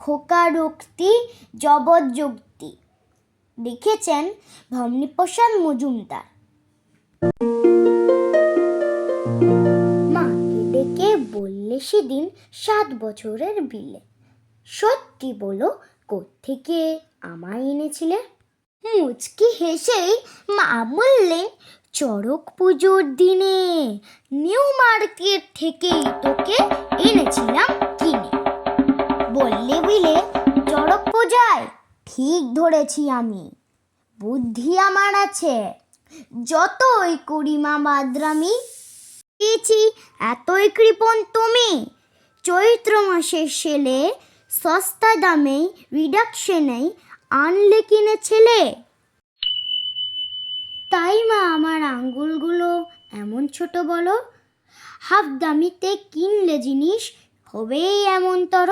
খোকারোক্তি জবরযুক্তি। লিখেছেন ভবানীপ্রসাদ মজুমদার। মাকে ডেকে বললে সেদিন 7 বছরের বিলে, সত্যি বলো কোত্থেকে আমায় এনেছিলে? মুচকি হেসেই মা বললেন, চড়ক পুজোর দিনে নিউ মার্কেট থেকেই তোকে এনেছিলাম কিনে। বললে বিলে চড়ক পূজায়? ঠিক ধরেছি আমি, বুদ্ধি আমার আছে, যতই করি মা বাদরামি। পেয়েছি এতই কৃপণ তুমি, চৈত্র মাসের সেলে সস্তা দামে রিডাকশনেই আনলে কিনে ছেলে। তাই মা আমার আঙ্গুলগুলো এমন ছোট বলো, হাফ দামিতে কিনলে জিনিস হবেই এমন তর।